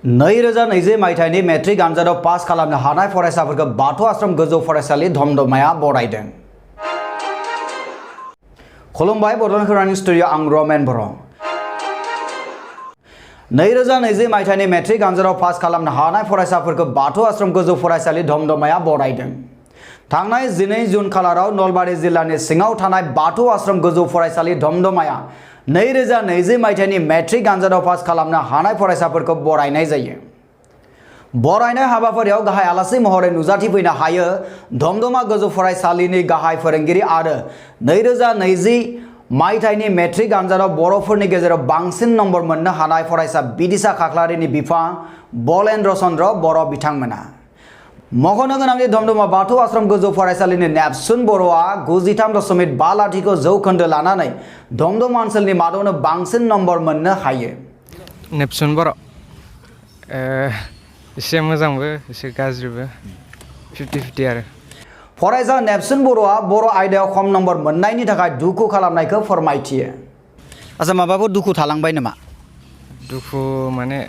2020 मायथाइनि matric आनजादाव pass खालामनो हानाय फरायसाफोरखौ बाथौ आश्रम गोजौ फरायसालि धमधमाया बरायदों। खुलुमबाय बड'लेण्ड खौरांनि स्टुडिअ आं रमेन बर'। 2020 मायथाइनि मेट्रिक आनजादाव पास खालामनो हानाय फरायसाफोरखौ बाथौ आश्रम गोजौ फरायसालि धमधमाया बरायदों। थांनाय 12 जुन खालाराव नलबारि जिल्लानि सिङाव थानाय बाथौ आश्रम गोजौ फरायसालि धमधमाया 2020 मायथाइनि मेट्रिक आनजादाव पास खालामनो हानाय फरायसाफोरखौ बरायनाय जायो। बरायनाय हाबाफारियाव गाहाय आलासि महरै नुजाथिफैनो हायो धमधमा गोजौ फरायसालिनि गाहाय फोरोंगिरि आरो 2020 मायथाइनि मेट्रिक आनजादाव बर'फोरनि गेजेराव बांसिन नम्बर मोननो हानाय फरायसा बिदिसा खाख्लारिनि बिफा बलेन्द्र चन्द्र बर' बिथांमोना। मख'नो गोनांदि धमधमा बाथौ आश्रम गोजौ फरायसालिनि नेपसुन बर'आ 93.5 जौखोन्दो लानानै धमधमा ओनसोलनि मादावनो बांसिन नम्बर मोननो हायो। नेपसुन बर' एसे मोजांबो एसे गाज्रिबो 50-50 आरो। फरायसा नेपसुन बर'आ बर' आयदायाव खम नम्बर मोननायनि थाखाय दुखु खालामनायखौ फोरमायथियो। आচ্ছা माबाफोर दुखु थालांबाय नामा? दुखु माने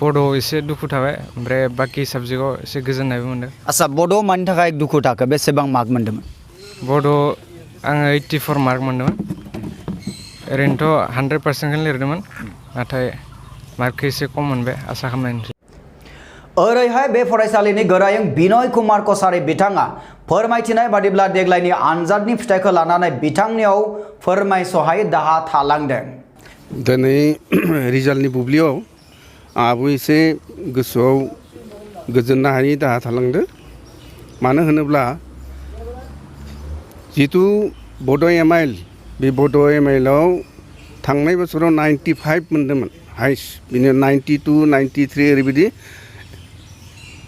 बड'आव एसे दुखु थाबाय ओमफ्राय बाखि साबजेक्टआव एसे गोजोननायबो मोनदों। आচ্ছা बड'आव मानि थाखाय दुखु थाखो? बेसेबां मार्क मोन्दोंमोन? बड'आव आङो 84 मार्क मोन्दोंमोन। ओरैनोथ' 100%खौनो लिरदोंमोन नाथाय मार्कखौ एसे खम मोनबाय आसा खालामनायनिफ्राय। ओरैहाय बे फरायसालिनि गोरायुं बिनय कुमार कसारी बिथाङा फोरमायथिनाय बादिब्ला देग्लायनि आनजादनि फिथाइखौ लानानै बिथांनियाव फोरमायसहाय दाहा थालांदों। दिनै रिजाल्टनि बुब्लियाव आंहाबो एसे गोसोआव गोजोननो हायि दाहा थालांदों। मानो होनोब्ला जिथु बड' एमआइएल बे बड' एमआइएलआव थांनाय बोसोराव 95 मोन्दोंमोन हाइस्ट, बिनो 92, 93 ओरैबायदि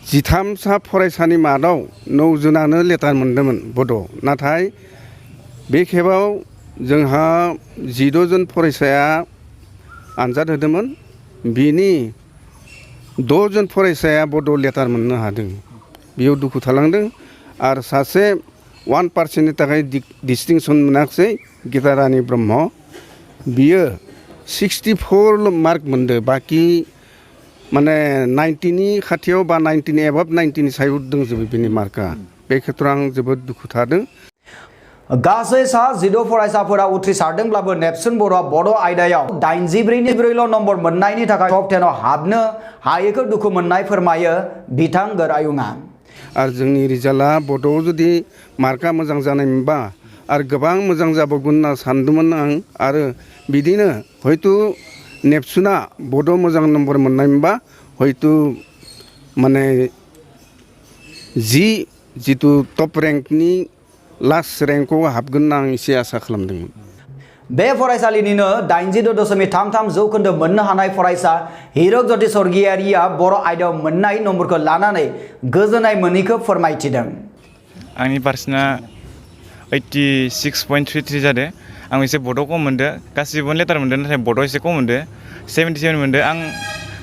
13सा फरायसानि मादाव 9 जनानो लेटार मोन्दोंमोन बड'आव। नाथाय बे खेबाव जोंहा 14 जन फरायसाया आनजाद होदोंमोन, बिनि 6 जन फरायसाया बड' लेटार मोननो हादों। बेयाव दुखु थालांदों। आरो सासे 1%नि थाखाय डिस्टिंसन मोनाखिसै, गितारानी ब्रह्म, बियो 64 मार्क मोनदों। बाखि माने 90नि खाथियाव बा 90नि एबाब 90नि सायाव दंजोबो बिनि मार्कआ। बे खेत्रआव आं जोबोद दुखु थादों। गासै सा 14 फरायसाफोरा उथ्रिसारदोंब्लाबो नेपसुन बर'आ बड' आयदायाव 84 नम्बर मोननायनि थाखाय टप 10 आव हाबनो हायैखौ दुखु मोननाय फोरमायो बिथां गोरायुङा। आरो जोंनि रिजाल्टआ बड'आव जुदि मार्कआ मोजां जानायमोनबा आरो गोबां मोजां जाबावगोन होनना सानदोंमोन आं। आरो बिदिनो हयथ' नेपसुना बड'आव मोजां नम्बर मोननायमोनबा हयथ' माने जिथु टप रेंकनि लास्ट रेंकआव हाबगोन होनना आं एसे आसा खालामदोंमोन। बे फरायसालिनिनो 86.33 जौखोन्दो मोननो हानाय फरायसा हिरक ज्योति स्वर्गियारिया बर' आयदायाव मोननाय नम्बरखौ लानानै गोजोननाय मोनैखौ फोरमायथिदों। आंनि पार्सेन्टआ 86.33 जादों। आं एसे बड'आव खम मोनदों, गासिबो लेटार मोनदों नाथाय बड'आव एसे खम मोनदों। 77 मोनदों। आं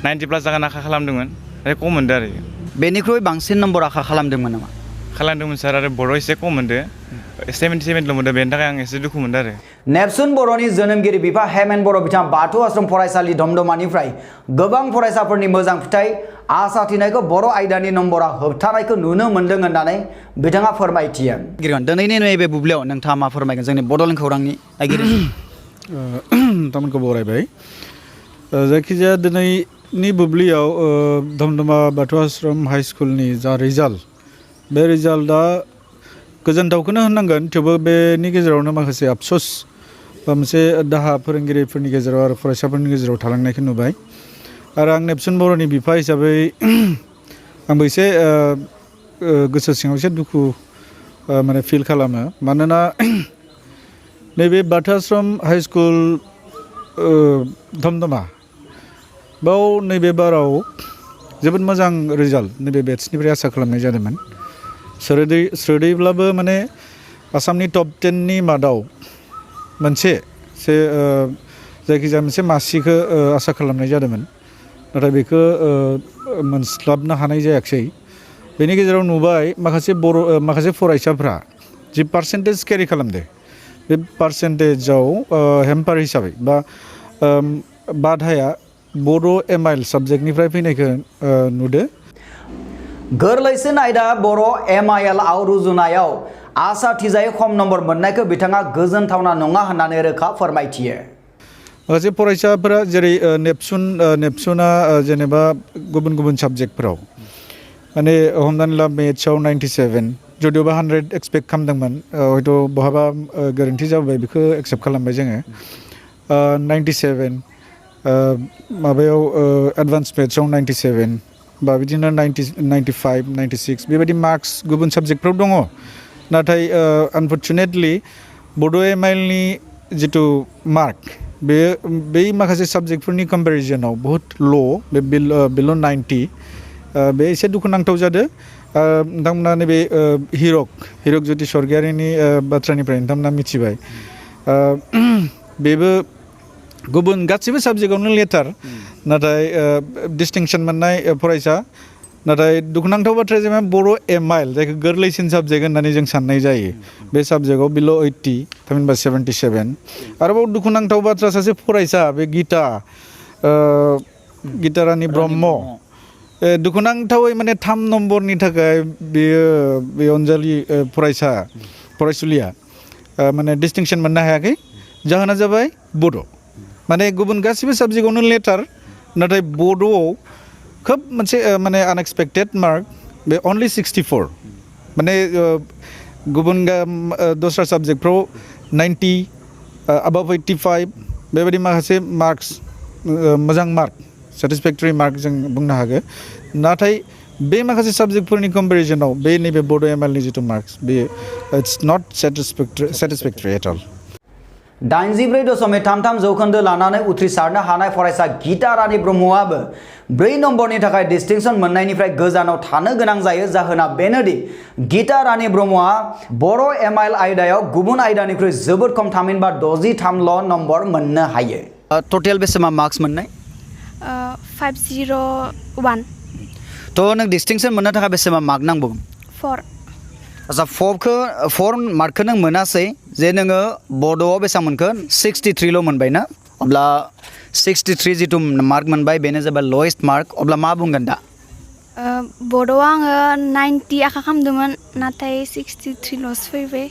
90+ जागोन आखा खालामदोंमोन नाथाय खम मोनदों आरो। बेनिख्रुइ बांसिन नम्बर आखा खालामदोंमोन नामा? खालामदोंमोन सार, आरो बड'आव एसे खम मोनदों, 77ल' मोनदों। बेनि थाखाय आं एसे दुखु मोनदों आरो। नेपसुन बर'नि जोनोमगिरि बिफा हेमेन बर' बिथाङा बाथौ आश्रम फरायसालि धमधमानिफ्राय गोबां फरायसाफोरनि मोजां फिथाइ आसा थिनायखौ बर' आयदानि नम्बरा होबथानायखौ नुनो मोन्दों होननानै बिथाङा फोरमायथियो। दिनैनि नैबे बुब्लियाव नोंथाङा मा फोरमायगोन जोंनि बड'लेण्ड खौरांनि नायगिरि? नोंथांमोनखौ बरायबाय। जायखिजाया दिनैनि बुब्लियाव धमधमा बाथौ आश्रम हाइ स्कुलनि जा रिजाल्ट, बे रिजाल्टआ गोजोनथावखौनो होननांगोन। थेवबो बेनि गेजेरावनो माखासे आफस'स बा मोनसे दाहा फोरोंगिरिफोरनि गेजेराव आरो फरायसाफोरनि गेजेराव थालांनायखौ नुबाय। आरो आं नेपसुन बर'नि बिफा हिसाबै आंबो एसे गोसो सिङाव एसे दुखु माने फिल खालामो। मानोना नैबे बाथौ आश्रम हाइ स्कुल धमधमा बाव नैबे बाराव जोबोद मोजां रिजाल्ट नैबे बेट्सनिफ्राय आसा खालामनाय जादोंमोन। स्रोदैब्लाबो माने आसामनि टप 10नि मादाव मोनसे जायखिजाया मोनसे मासिखौ आसा खालामनाय जादोंमोन, नाथाय बेखौ मोनस्लाबनो हानाय जायाखिसै। बेनि गेजेराव नुबाय माखासे फरायसाफ्रा जि पार्सेन्टेज केरि खालामदो, बे पार्सेन्टेजाव हेम्पार हिसाबै बा बाधाया बड' एमाइल साबजेक्टनिफ्राय फैनायखौ नुदो गोरलैसिन आयदा बर' MIL आव रुजुनायाव आसा थिजायै खम नम्बर मोननायखौ बिथाङा गोजोनथावना नङा होननानै रोखा फोरमायथियो। माखासे फरायसाफोरा जेरै नेपसुना जेनेबा गुबुन गुबुन साबजेक्टफोराव माने हमनानै ला मेथ्सआव 97 जुदियोबा 100 एक्सपेक्ट खालामदोंमोन हयथ' बहाबा गोरोन्थि जाबाय बेखौ एक्सेप्ट खालामबाय जोङो 97 माबायाव एडभान्स मेथ्सआव 97 बा बिदिनो 95 96 बेबायदि मार्क्स गुबुन साबजेक्टफ्राव दङ नाथाय आनफर्चुनेटलि बड' एमाइलनि जिथु मार्क बे माखासे साबजेक्टफोरनि कम्पेरिजनाव बहुत ल' बिल' 90 बे एसे दुखुनांथाव जादों नोंथांमोना नैबे हिरक ज्योति स्वर्गियारिनि बाथ्रानिफ्राय नोंथांमोना मिथिबाय बेबो गुबुन गासिबो साबजेक्टआवनो लेटार नाथाय डिस्टिंक्सन मोननाय फरायसा नाथाय दुखुनांथाव बाथ्राया जाबाय बर' एमाइल जायखौ गोरलैसिन साबजेक्ट होननानै जों साननाय जायो बे साबजेक्टआव बिल' 80 थामहिनबा 77 आरोबाव दुखुनांथाव बाथ्रा सासे फरायसा बे गीता रानी ब्रह्म दुखुनांथावै माने 3 नम्बरनि थाखाय बेयो बे अनजालि फरायसुलिया माने डिस्टिंक्सन मोननो हायाखै जाहोना जाबाय बड' माने गुबुन गासिबो साबजेक्टआवनो लेटार नाथाय बड'आव खोब मोनसे माने आनएक्सपेक्टेड मार्क बे अनलि 64 माने गुबुन दस्रा साबजेक्टफ्राव 90 अबाव 85 बेबायदि माखासे मार्क्स मोजां मार्क सेटिसफेक्टरि मार्क जों बुंनो हागोन नाथाय बे माखासे साबजेक्टफोरनि कम्पेरिजनाव बे नैबे बड' एमाइलनि जिथु मार्क्स बे इट्स नट सेटिसफेक्टरि एट अल 84.33 जौखोन्दो लानानै उथ्रिसारनो हानाय फरायसा गीता रानी ब्रह्मआबो 4 नम्बरनि थाखाय डिस्टिंक्सन मोननायनिफ्राय गोजानाव थानो गोनां जायो जाहोना बेनोदि गीता रानी ब्रह्मआ बर' एमाइल आयदायाव गुबुन आयदानिख्रुइ जोबोद खम थामहिनबा 63ल' नम्बर मोननो हायो। टटेल बेसेबां मार्क्स मोननाय 501 थ' नों डिस्टिंक्सन मोननो थाखाय बेसेबां मार्क नांगौ 4 आच्छा 4 मार्कखौ नों मोनासै जे नोङो बड'आव बेसेबां मोनखो 63ल' मोनबाय ना अब्ला 63 जिथु मार्क मोनबाय बेनो जाबाय लवेस्ट मार्क अब्ला मा बुंगोन दा बड'आव आङो 90 आखा खालामदोंमोन नाथाय 63ल'सो फैबाय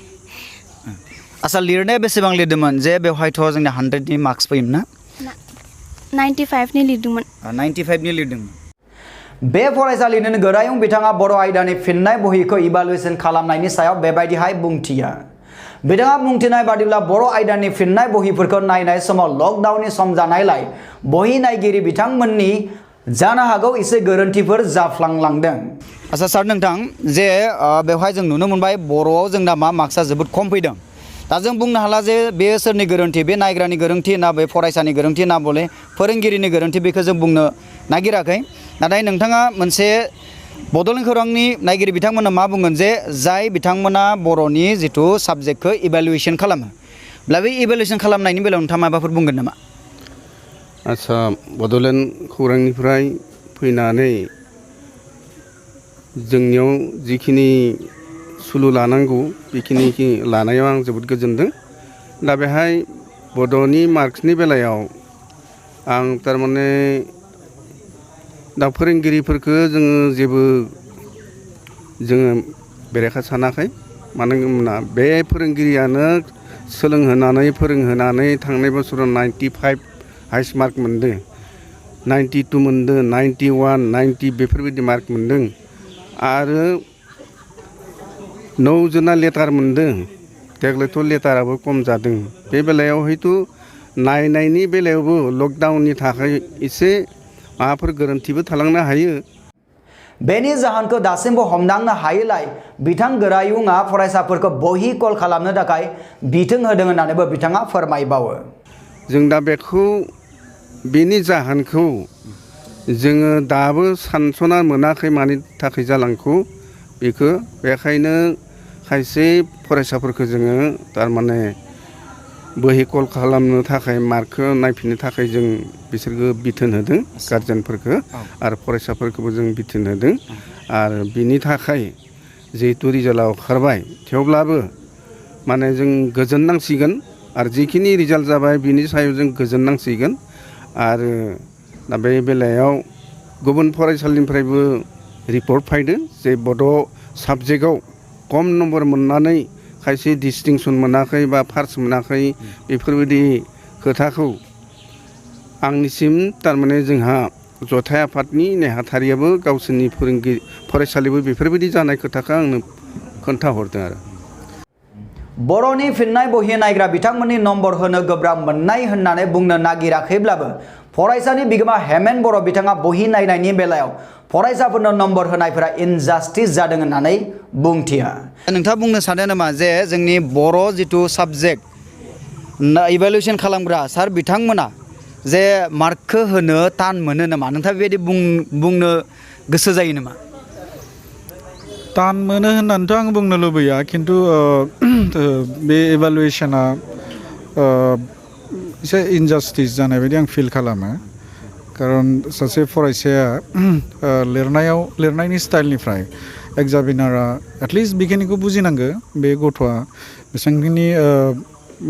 आच्छा लिरनाया बेसेबां लिरदोंमोन जे बेवहायथ' जोंना 100नि मार्क्स फैयोमोन ना 95नि लिरदोंमोन 95नि लिरदोंमोन बे फरायसालिनि गोरायुं बिथाङा बर' आयदानि फिननाय बहिखौ इभालुएसन खालामनायनि सायाव बेबायदिहाय बुंथिया बिथाङा बुंथिनाय बादिब्ला बर' आयदानि फिननाय बहिफोरखौ नायनाय समाव लकडाउननि सम जानायलाय बहि नायगिरि बिथांमोननि जानो हागौ एसे गोरोन्थिफोर जाफ्लांलांदों। आच्छा सार नोंथां जे बेवहाय जों नुनो मोनबाय बर'आव जोंना मार्क्सआ जोबोद खम फैदों दा जों बुंनो हाला जे बे सोरनि गोरोन्थि बे नायग्रानि गोरोन्थि ना बे फरायसानि गोरोन्थि ना बले फोरोंगिरिनि गोरोन्थि बेखौ जों बुंनो नागिराखै नाथाय नोंथाङा मोनसे बड'लेण्ड खौरांनि नायगिरि बिथांमोना मा बुंगोन जे जाय बिथांमोना बर'नि जिथु साबजेक्टखौ इभालुएसन खालामो अब्ला बे इभालुएसन खालामनायनि बेलायाव नोंथाङा माबाफोर बुंगोन नामा आच्छा बड'लेण्ड खौरांनिफ्राय फैनानै जोंनियाव जिखिनि सुलु लानांगौ बेखिनि लानायाव आं जोबोद गोजोनदों दा बेहाय बड'नि मार्क्सनि बेलायाव आं थारमाने दा फोरोंगिरिफोरखौ जोङो बेरेखा सानाखै मानो होनोब्ला बे फोरोंगिरियानो सोलोंहोनानै फोरोंहोनानै थांनाय बोसोराव 95 हाइस्ट मार्क मोनदों 92 मोनदों 91 90 बेफोरबायदि मार्क मोनदों आरो 9 जना लेटार मोनदों देग्लायथ' लेटाराबो खम जादों बे बेलायाव हयथ' नायनायनि बेलायावबो लकडाउननि थाखाय एसे माबाफोर गोरोन्थिबो थालांनो हायो बेनि जाहोनखौ दासिमबो हमदांनो हायैलाय बिथां गोरायुंआ फरायसाफोरखौ बहि कल खालामनो थाखाय बिथोन होदों होननानैबो बिथाङा फोरमायबावो जों दा बेनि जाहोनखौ जोङो दाबो सानस'ना मोनाखै मानि थाखाय जालांखौ बेखौ बेखायनो खायसे फरायसाफोरखौ जोङो थारमाने बहि कल खालामनो थाखाय मार्कखौ नायफिननो थाखाय जों बिसोरखौ बिथोन होदों गार्जेनफोरखौ आरो फरायसाफोरखौबो जों बिथोन होदों आरो बिनि थाखाय जिहेतु रिजाल्टआ ओंखारबाय थेवब्लाबो माने जों गोजोननांसिगोन आरो जिखिनि रिजाल्ट जाबाय बिनि सायाव जों गोजोननांसिगोन आरो दा बे बेलायाव गुबुन फरायसालिनिफ्रायबो रिपर्ट फैदों जे बड' साबजेक्टआव खम नम्बर मोननानै खायसे डिस्टिंसन मोनाखै बा फार्स्ट मोनाखै बेफोरबायदि खोथाखौ आंनिसिम थारमाने जोंहा जथाय आफादनि नेहाथारियाबो गावसोरनि फरायसालिबो बेफोरबायदि जानाय खोथाखौ आंनो खोन्थाहरदों आरो बर'नि फिननाय बहि नायग्रा बिथांमोननि नम्बर होनो गोब्राब मोननाय होननानै बुंनो नागिराखैब्लाबो फरायसानि बिगोमा हेमेन बर' बिथाङा बहि नायनायनि बेलायाव फरायसाफोरनो नम्बर होनायफोरा इनजास्टिस जादों होननानै बुंथिया। नोंथाङा बुंनो सानो नामा जे जोंनि बर' जिथु साबजेक्ट इभालुएसन खालामग्रा सार बिथांमोना जे मार्कखौ होनो तान मोनो नामा? नोंथाङा बेबायदि बुंनो गोसो जायो नामा? तान मोनो होननानैथ' आं बुंनो लुबैया खिन्थु बे इभालुएसना एसे इनजास्टिस जानाय बायदि आं फिल खालामो खारन सासे फरायसाया लिरनायनि स्टाइलनिफ्राय एग्जामिनारा एटलिस्ट बेखिनिखौ बुजिनांगो बे गथ'आ बेसेबांखिनि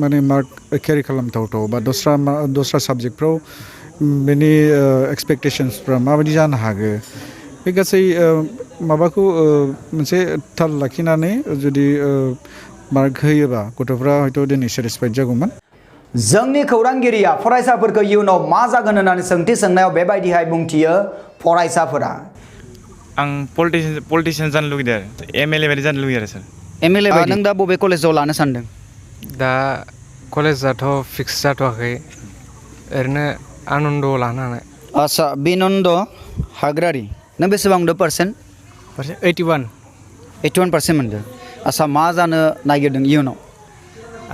माने मार्क केरि खालामथावथाव बा दस्रा साबजेक्टफ्राव बेनि एक्सपेक्टेशन्सफ्रा माबायदि जानो हागौ बे गासै माबाखौ मोनसे थाल लाखिनानै जुदि मार्क होयोबा गथ'फ्रा हयथ' दिनै सेटिसफाइड जागौमोन। जोंनि खौरांगिरिया फरायसाफोरखौ इयुनाव मा जागोन होननानै सोंथि सोंनायाव बेबायदिहाय बुंथियो फरायसाफोरा। आं पलिटिशियान जानो लुगैदों आरो MLA बायदि जानो लुगैयो आरो सार। MLA बायदि नों दा बबे कलेजाव लानो सानदों? दा कलेजाथ' फिक्स जाथ'वाखै ओरैनो आनन्दआव लानो हानाय। आच्छा बिनन्द हाग्रारि नों बेसेबां मोनदों पार्सेन्ट? 81% मोनदों। आच्छा मा जानो नागिरदों इयुनाव?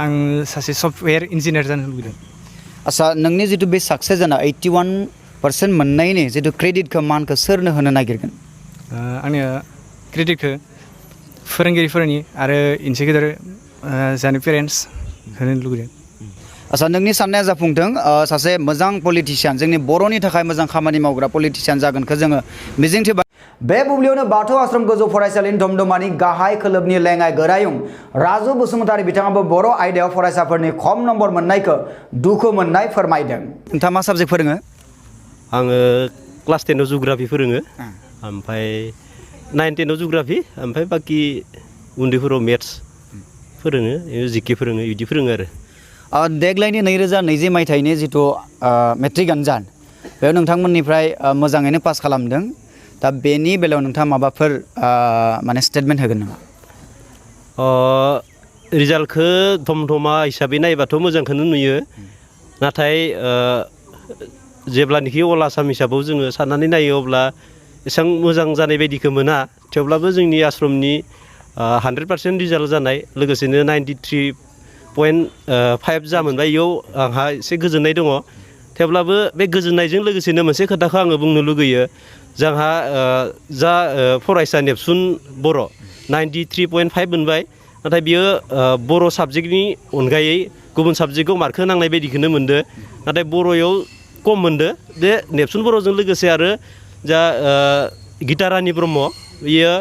आं सासे सफ्टवेयर इन्जिनियार जानो लुबैदों। आच्छा नोंनि जिथु बे साक्सेस जाना 81% मोननायनि जिथु क्रेडिटखौ मानखौ सोरनो होनो नागिरगोन? आंनि क्रेडिटखौ फोरोंगिरिफोरनि आरो इनसे गेदेर जानि पेरेन्टस होनो लुबैदों। आच्छा नोंनि साननाया जाफुंथों सासे मोजां पलिटिशियान जोंनि बर'नि थाखाय मोजां खामानि मावग्रा पलिटिशियान जागोनखौ जोङो मिजिंथिबाय। बे बुब्लियावनो बाथौ आश्रम गोजौ फरायसालिनि धमधमानि गाहाय खोलोबनि लेङाइ गोरायुं राजु बसुमतारी बिथाङाबो बर' आयदायाव फरायसाफोरनि खम नम्बर मोननायखौ दुखु मोननाय फोरमायदों। नोंथाङा मा साबजेक्ट फोरोङो? आङो क्लास 10 आव जुग्राफि फोरोङो ओमफ्राय 9, 10 आव जुग्राफि ओमफ्राय बाखि उन्दैफोराव मेथ्स फोरोङो जिके फोरोङो बिदि फोरोङो आरो। देग्लायनि 2020 मायथाइनि जिथु मेट्रिक आनजाद बेयाव नोंथांमोननिफ्राय मोजाङैनो पास खालामदों दा बेनि बेलायाव नोंथाङा माबाफोर माने स्टेटमेन्ट होगोन नामा? रिजाल्टखौ धमधमा हिसाबै नायबाथ' मोजांखौनो नुयो नाथाय जेब्लानोखि अल आसाम हिसाबाव जोङो साननानै नायो अब्ला एसेबां मोजां जानाय बायदिखौ मोना थेवब्लाबो जोंनि आश्रमनि 100% रिजाल्ट जानाय लोगोसेनो 93.5 जामोनबाय इयाव आंहा एसे गोजोननाय दङ थेवब्लाबो बे गोजोननायजों लोगोसेनो मोनसे खोथाखौ आङो बुंनो लुगैयो जोंहा जा फरायसा नेपसुन बर' 93.5 मोनबाय नाथाय बियो बर' साबजेक्टनि अनगायै गुबुन साबजेक्टआव मार्क नांनाय बायदिखौनो मोनदो नाथाय बर'याव खम मोनदो बे नेपसुन बर'जों लोगोसे आरो जा गितारानि ब्रह्म बियो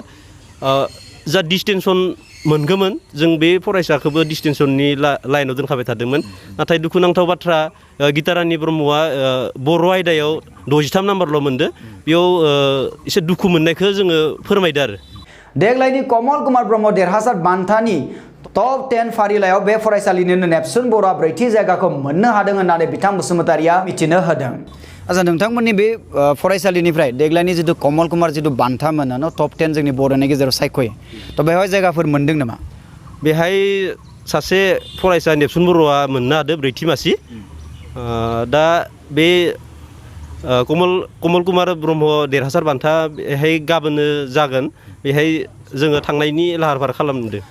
जा डिस्टिंसन मोनगौमोन जों बे फरायसाखौबो डिस्टिंसननि लाइनाव दोनखाबाय थादोंमोन नाथाय दुखुनांथाव बाथ्रा गितारानि ब्रह्मआ बर' आयदायाव 63 नाम्बारल' मोनदो बेयाव एसे दुखु मोननायखौ जोङो फोरमायदो आरो। देग्लायनि कमल कुमार ब्रह्म देरहासार बान्थानि टप 10 फारिलाइयाव बे फरायसालिनिनो नेपसुन बर'आ 4थि जायगाखौ मोननो हादों होननानै बिथां बसुमतारिया मिथिनो होदों। आच्छा नोंथांमोननि बे फरायसालिनिफ्राय देग्लायनि जिथु कमल कुमार जिथु बान्था मोनो टप 10 जोंनि बर'नि गेजेराव सायख'यो थ' बेवहाय जायगाफोर मोनदों नामा? बेहाय सासे फरायसा नेपसुन बर'आ मोननो हादों 4थि मासि दा बे कमल कुमार ब्रह्म देरहासार बान्था बेहाय गाबोननो जागोन बेहाय जोङो थांनायनि लाहार फाहार खालामदों।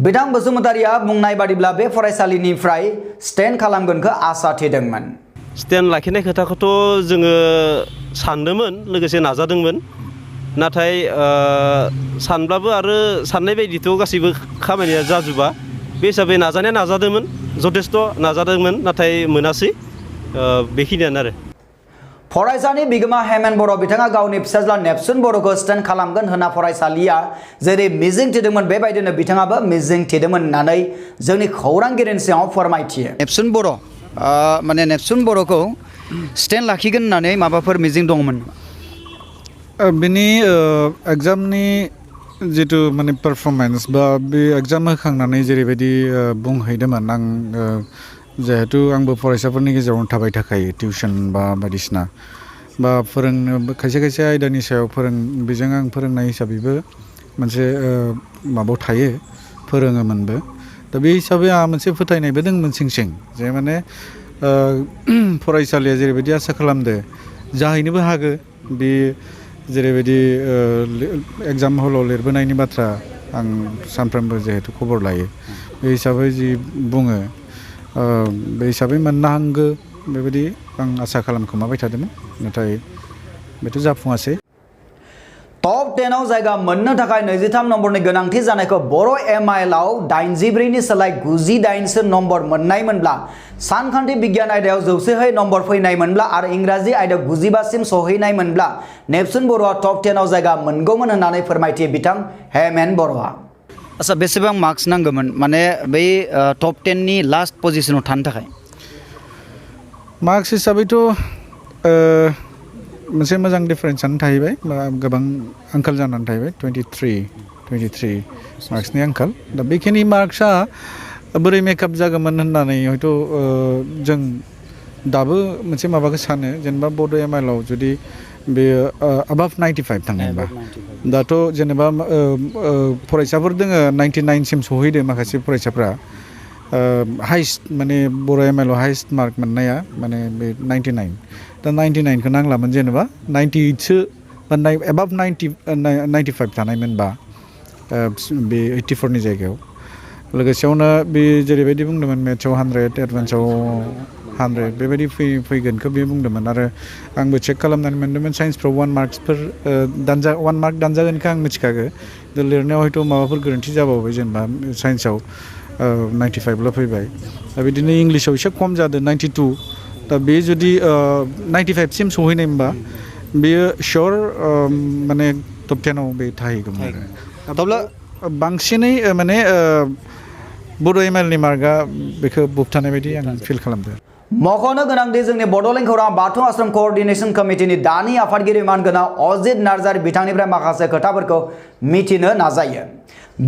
बिथां बसुमतारिया बुंनाय बादिब्ला बे फरायसालिनिफ्राय स्टेन्ड खालामगोनखौ आसा थिदोंमोन। स्टेन्ड लाखिनाय खोथाखौथ' जोङो सानदोंमोन लोगोसे नाजादोंमोन नाथाय सानब्लाबो आरो साननाय बायदिथ' गासैबो खामानिया जाजोबा बे हिसाबै नाजादोंमोन जथेस्थ' नाजादोंमोन नाथाय मोनासै बेखिनियानो आरो। फरायसानि बिगोमा हेमेन बर' बिथाङा गावनि फिसाज्ला नेपसुन बर'खौ स्टेन्ड खालामगोन होनना फरायसालिया जेरै मिजिं थिदोंमोन बेबायदिनो बिथाङाबो मिजिं थिदोंमोन होननानै जोंनि खौरांगिरिनि सिगाङाव फोरमायथियो। नेपसुन बर' माने नेपसुन बर'खौ स्टेन्ड लाखिगोन होननानै माबाफोर मिजिं दंमोन नामा? बिनि एग्जामनि जितु माने पारफरमेन्स बा बे एग्जाम होखांनानै जेरैबायदि बुंहैदोंमोन आं जिहेतु आंबो फरायसाफोरनि गेजेरावनो थाबाय थाखायो टिउसन बा बायदिसिना बा फोरोंनो खायसे खायसे आयदानि सायाव बेजों आं फोरोंनाय हिसाबैबो मोनसे माबायाव थायो फोरोङोमोनबो दा बे हिसाबै आंहा मोनसे फोथायनायबो दंमोन सिं सिं जे माने फरायसालिया जेरैबायदि आसा खालामदो जाहैनोबो हागौ बे जेरैबायदि एग्जाम हलाव लिरबोनायनि बाथ्रा आं सानफ्रोमबो जिहेतु खबर लायो बे हिसाबै जि बुङो बे हिसाबै मोननो हांगो बेबायदि आं आसा खालामखोमाबाय थादोंमोन नाथाय बेथ' जाफुङासै। टप 10 आव जायगा मोननो थाखाय 23 नम्बरनि गोनांथि जानायखौ बर' MIL आव 84 नि सोलाय 98 नम्बर मोननायमोनब्ला सानखान्थि बिगियान आयदायाव 100 नम्बर फैनायमोनब्ला आरो इंराजि आयदायाव 95 सिम सहैनायमोनब्ला नेप्सुन बर'आ टप 10 आव जायगा मोनगौमोन होननानै फोरमायथि बिथां हेमेन बर'आ। आच्छा बेसेबां मार्क्स नांगौमोन माने बै टप 10 नि लास्ट पजिशनाव थानो थाखाय? मार्क्स हिसाबैथ' मोनसे मोजां डिफारेन्सआनो थाहैबाय गोबां आंखाल जानानै थाहैबाय 23 मार्क्सनि आंखाल दा बेखिनि मार्क्सआ बोरै मेकआप जागौमोन होननानै हयथ' जों दाबो मोनसे माबाखौ सानो जेनेबा बड' MIL आव जुदि बेयो अबाभ 95 थांनायबा दाथ' जेनेबा फरायसाफोर दोङो 99 सिम सहैदो माखासे फरायसाफ्रा हाइस्ट माने बर' MIL आव हाइस्ट मार्क मोननाया माने बे 99 दा 99 खौ नांलामोन जेनेबा 98 सो बा एबाभ 95 थानायमोनबा बे 84 नि जायगायाव लोगोसेयावनो बे जेरैबायदि बुंदोंमोन मेथ्सआव 100 एडभान्सआव 100 बेबायदि फैगोनखौ बे बुंदोंमोन आरो आंबो चेक खालामनानै मोनदोंमोन साइन्सफ्राव 1 मार्क्सफोर 1 मार्क दानजागोनखौ आं मिथिखागौ दा लिरनायाव हयथ' माबाफोर गोरोन्थि जाबावबाय जेनेबा साइन्सआव 95ल' फैबाय दा बिदिनो इंलिसाव एसे खम जादों 92 दा बे जुदि 95 सिम सहैनायमोनबा बेयो सियर माने टप 10 आव बे थाहैगौमोन आरो बांसिनै माने बड' MIL नि मार्कआ बेखौ बुबथानाय बायदि आं फिल खालामदों। मख'नो गोनांदि जोंनि बड'लेण्ड खौरां बाथौ आश्रम क'अर्डिनेशन कमिटिनि दानि आफादगिरि मानगोनां अजित नार्जारी बिथांनिफ्राय माखासे खोथाफोरखौ मिथिनो नाजायो।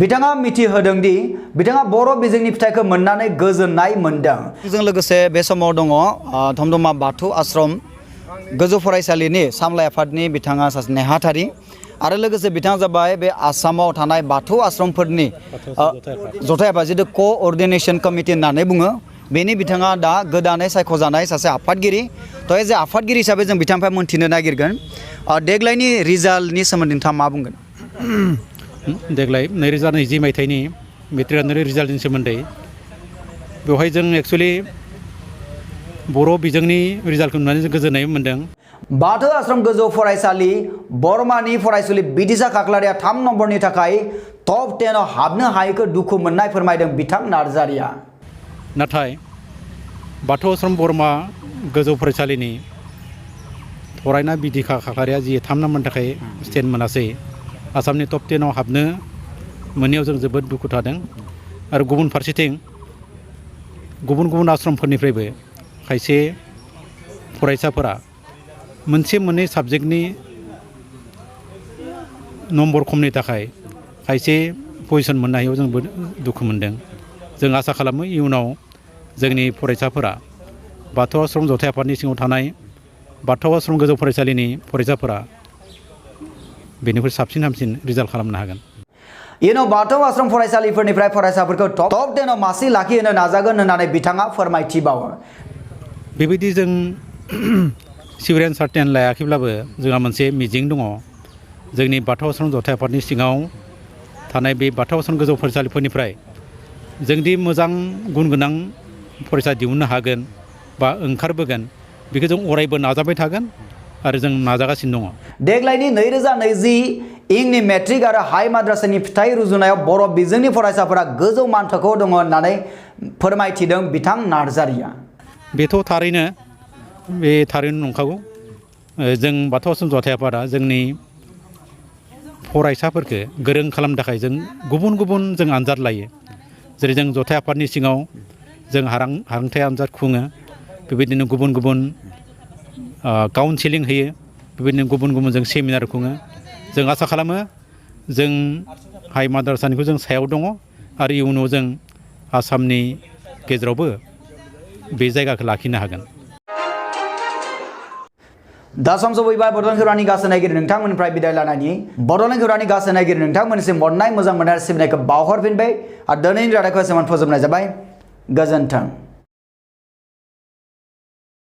बिथाङा मिथिहोदोंदि बिथाङा बर' बिजोंनि फिथाइखौ मोननानै गोजोननाय मोनदों। जों लोगोसे बे समाव दङ धमधमा बाथौ आश्रम गोजौ फरायसालिनि सामलाय आफादनि बिथाङा सासे नेहाथारि आरो लोगोसे बिथाङा जाबाय बे आसामाव थानाय बाथौ आश्रमफोरनि जथाय आफाद जितु क'अर्डिनेशन कमिटि होननानै बुङो बेनि बिथाङा दा गोदानै सायख'जानाय सासे आफादगिरि थ' एज ए आफादगिरि हिसाबै जों बिथांनिफ्राय मोन्थिनो नागिरगोन देग्लायनि रिजाल्टनि सोमोन्दै नोंथाङा मा बुंगोन? देग्लाय 2020 मायथाइनि मेट्रिक आनजादनि रिजाल्टनि सोमोन्दै बेवहाय जों एक्सुवेलि बर' बिजोंनि रिजाल्टखौ नुनानै जों गोजोननाय मोन्दों। बाथौ आश्रम गोजौ फरायसालि बरमानि फरायसुलि बिदिसा खाख्लारिया 3 नम्बरनि थाखाय टप 10 आव हाबनो हायैखौ दुखु मोननाय फोरमायदों बिथां नार्जारिया। नाथाय बाथौ आश्रम बरमा गोजौ फरायसालिनि फरायना बिदिसा खाख्लारिया जि 3 नम्बरनि थाखाय स्टेन्ड मोनासै आसामनि टप 10 आव हाबनो मोनैयाव जों जोबोद दुखु थादों आरो गुबुन फारसेथिं गुबुन आश्रमफोरनिफ्रायबो खायसे फरायसाफोरा मोनसे मोननै साबजेक्टनि नम्बर खमनि थाखाय खायसे पजिशन मोननो हायैयाव जोंबो दुखु मोनदों। जों आसा खालामो इयुनाव जोंनि फरायसाफोरा बाथौ आश्रम जथाय आफादनि सिङाव थानाय बाथौ आश्रम गोजौ फरायसालिनि फरायसाफोरा बेनिख्रुइ साबसिन हामसिन रिजाल्ट खालामनो हागोन। इयुनाव बाथौ आश्रम फरायसालिफोरनिफ्राय फरायसाफोरखौ टप 10 आव मासि लाखिहोनो नाजागोन होननानै बिथाङा फोरमायथिबावो। बेबायदि जों सिउरेन सार्टेन लायाखैब्लाबो जोंहा मोनसे मिजिं दङ जोंनि बाथौ आश्रम जथाय आफादनि सिङाव थानाय बे बाथौ आश्रम गोजौ फरायसालिफोरनिफ्राय जोंदि मोजां गुन गोनां फरायसा दिहुननो हागोन बा ओंखारबोगोन बेखौ जों अरायबो नाजाबाय थागोन आरो जों नाजागासिनो दङ। देग्लायनि 2020 इंनि मेट्रिक आरो हाई माद्रासानि फिथाइ रुजुनायाव बर' बिजोंनि फरायसाफोरा गोजौ मान थाखोआव दङ होननानै फोरमायथिदों बिथां नार्जारिया। बेथ' थारैनो नंखागौ। जों बाथौ आश्रम जथाय आफादा जोंनि फरायसाफोरखौ गोरों खालामनो थाखाय जों गुबुन जों आनजाद लायो जेरै जों जथाय आफादनि सिङाव जों हारोंथाइ आनजाद खुङो बेबायदिनो गुबुन काउन्सिलिं होयो बेबायदिनो गुबुन गुबुन जों सेमिनार खुङो जों आसा खालामो जों हाइ माद्रासानिखौ जों सायाव दङ आरो इयुनाव जों आसामनि गेजेरावबो बे जायगाखौ लाखिनो हागोन दा सम सफैबाय बड'लेण्ड खौरांनि गासै नायगिरि नोंथांमोननिफ्राय बिदाय लानायनि बड'लेण्ड खौरांनि गासै नायगिरि नोंथांमोननिसिम अननाय मोजां मोननाय सिबिनायखौ बावहरफिनबाय आरो दिनैनि रादायखौ एसेबां फोजोबनाय जाबाय गोजोन्थों।